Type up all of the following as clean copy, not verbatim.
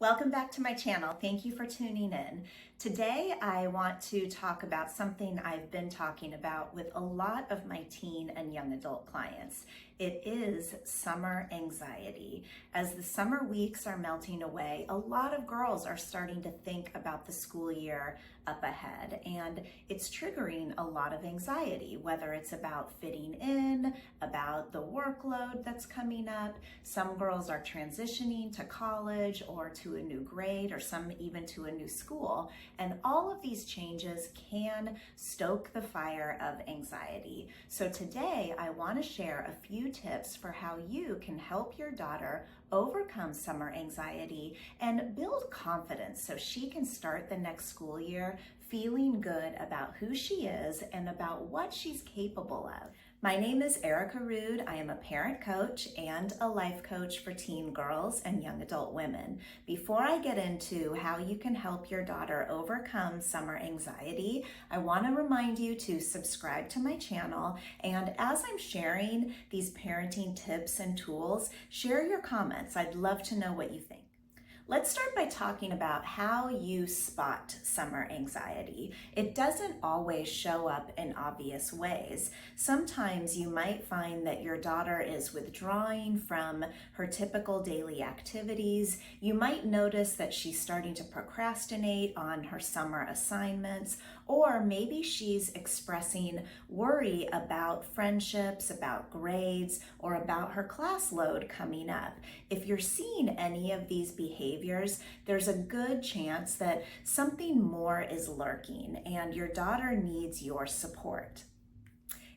Welcome back to my channel. Thank you for tuning in. Today I want to talk about something I've been talking about with a lot of my teen and young adult clients. It is summer anxiety. As the summer weeks are melting away, a lot of girls are starting to think about the school year up ahead, and it's triggering a lot of anxiety, whether it's about fitting in, about the workload that's coming up. Some girls are transitioning to college or to a new grade, or some even to a new school, and all of these changes can stoke the fire of anxiety. So today I want to share a few tips for how you can help your daughter overcome summer anxiety and build confidence so she can start the next school year feeling good about who she is and about what she's capable of. My name is Erica Rude. I am a parent coach and a life coach for teen girls and young adult women. Before I get into how you can help your daughter overcome summer anxiety, I want to remind you to subscribe to my channel, and as I'm sharing these parenting tips and tools, share your comments. I'd love to know what you think. Let's start by talking about how you spot summer anxiety. It doesn't always show up in obvious ways. Sometimes you might find that your daughter is withdrawing from her typical daily activities. You might notice that she's starting to procrastinate on her summer assignments, or maybe she's expressing worry about friendships, about grades, or about her class load coming up. If you're seeing any of these behaviors, there's a good chance that something more is lurking and your daughter needs your support.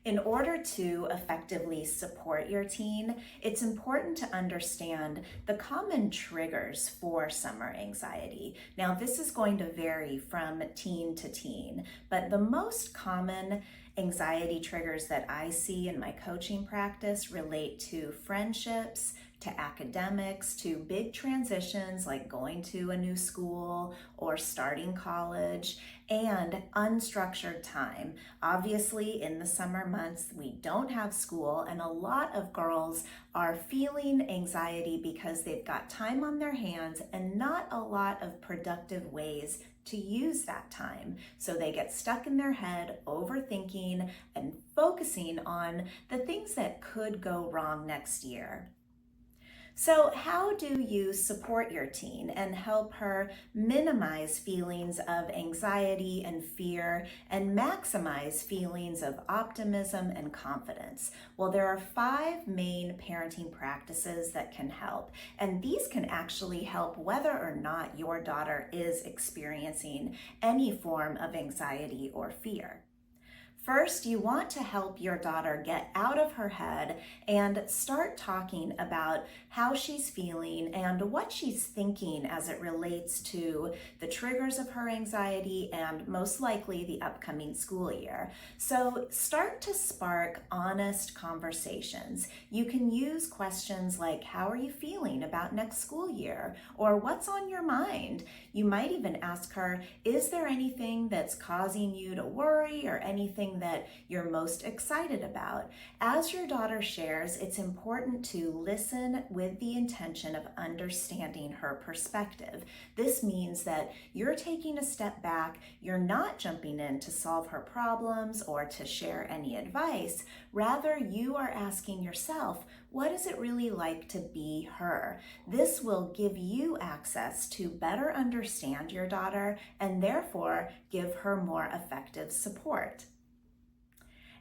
In order to effectively support your teen, it's important to understand the common triggers for summer anxiety. Now, this is going to vary from teen to teen, but the most common anxiety triggers that I see in my coaching practice relate to friendships, to academics, to big transitions like going to a new school or starting college, and unstructured time. Obviously, in the summer months, we don't have school, and a lot of girls are feeling anxiety because they've got time on their hands and not a lot of productive ways to use that time. So they get stuck in their head, overthinking and focusing on the things that could go wrong next year. So how do you support your teen and help her minimize feelings of anxiety and fear and maximize feelings of optimism and confidence? Well, there are 5 main parenting practices that can help, and these can actually help whether or not your daughter is experiencing any form of anxiety or fear. First, you want to help your daughter get out of her head and start talking about how she's feeling and what she's thinking as it relates to the triggers of her anxiety and most likely the upcoming school year. So start to spark honest conversations. You can use questions like, how are you feeling about next school year? Or what's on your mind? You might even ask her, is there anything that's causing you to worry or anything that you're most excited about? As your daughter shares, it's important to listen with the intention of understanding her perspective. This means that you're taking a step back, you're not jumping in to solve her problems or to share any advice. Rather, you are asking yourself, what is it really like to be her? This will give you access to better understand your daughter and therefore give her more effective support.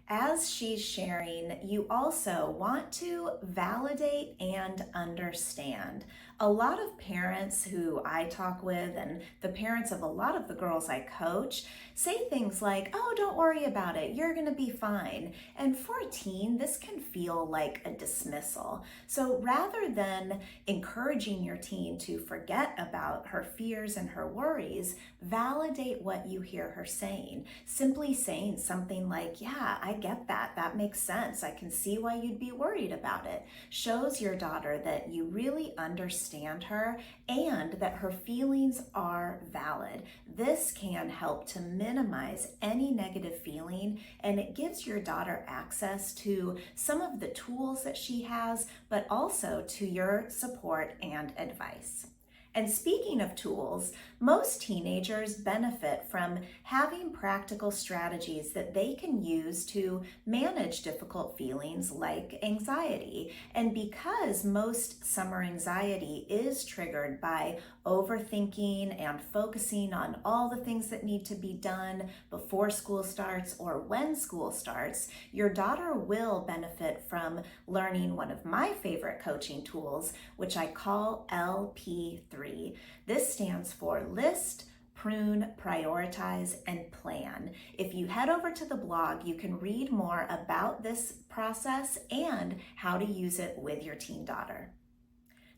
As she's sharing, you also want to validate and understand. A lot of parents who I talk with and the parents of a lot of the girls I coach say things like, oh, don't worry about it, you're gonna be fine. And for a teen, this can feel like a dismissal. So rather than encouraging your teen to forget about her fears and her worries, validate what you hear her saying. Simply saying something like, yeah, I get that. That makes sense. I can see why you'd be worried about it. Shows your daughter that you really understand her and that her feelings are valid. This can help to minimize any negative feeling, and it gives your daughter access to some of the tools that she has, but also to your support and advice. And speaking of tools, most teenagers benefit from having practical strategies that they can use to manage difficult feelings like anxiety. And because most summer anxiety is triggered by overthinking and focusing on all the things that need to be done before school starts or when school starts, your daughter will benefit from learning one of my favorite coaching tools, which I call LP3. This stands for List, Prune, Prioritize, and Plan. If you head over to the blog, you can read more about this process and how to use it with your teen daughter.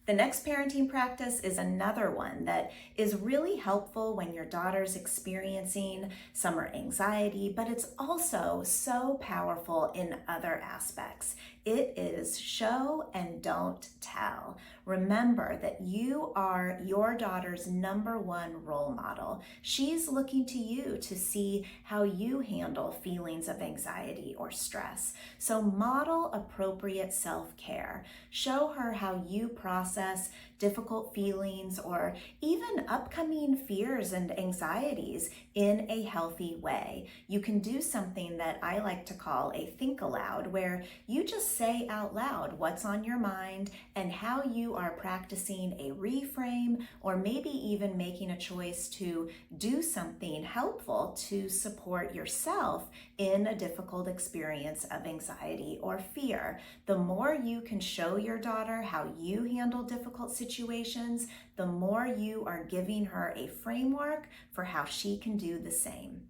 The next parenting practice is another one that is really helpful when your daughter's experiencing summer anxiety, but it's also so powerful in other aspects. It is show and don't tell. Remember that you are your daughter's #1 role model. She's looking to you to see how you handle feelings of anxiety or stress. So model appropriate self-care. Show her how you process difficult feelings or even upcoming fears and anxieties in a healthy way. You can do something that I like to call a think aloud, where you just say out loud what's on your mind and how you are practicing a reframe, or maybe even making a choice to do something helpful to support yourself in a difficult experience of anxiety or fear. The more you can show your daughter how you handle difficult situations, the more you are giving her a framework for how she can do the same.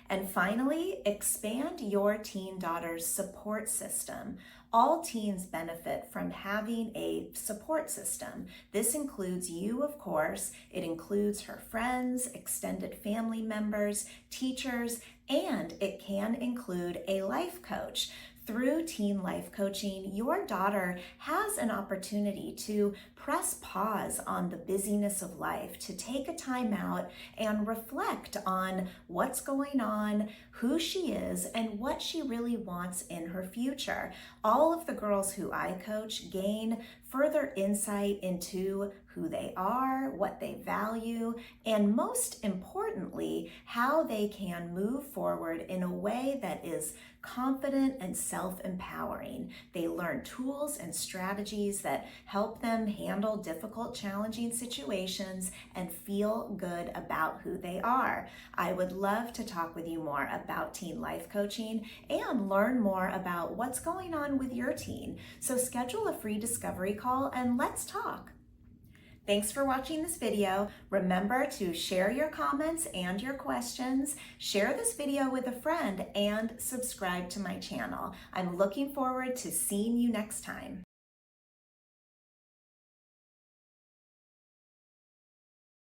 And finally, expand your teen daughter's support system. All teens benefit from having a support system. This includes you, of course. It includes her friends, extended family members, teachers, and it can include a life coach. Through teen life coaching, your daughter has an opportunity to press pause on the busyness of life, to take a time out and reflect on what's going on, who she is, and what she really wants in her future. All of the girls who I coach gain further insight into who they are, what they value, and most importantly, how they can move forward in a way that is confident and self-empowering. They learn tools and strategies that help them handle difficult, challenging situations and feel good about who they are. I would love to talk with you more about teen life coaching and learn more about what's going on with your teen. So schedule a free discovery call and let's talk. Thanks for watching this video. Remember to share your comments and your questions, share this video with a friend, and subscribe to my channel. I'm looking forward to seeing you next time.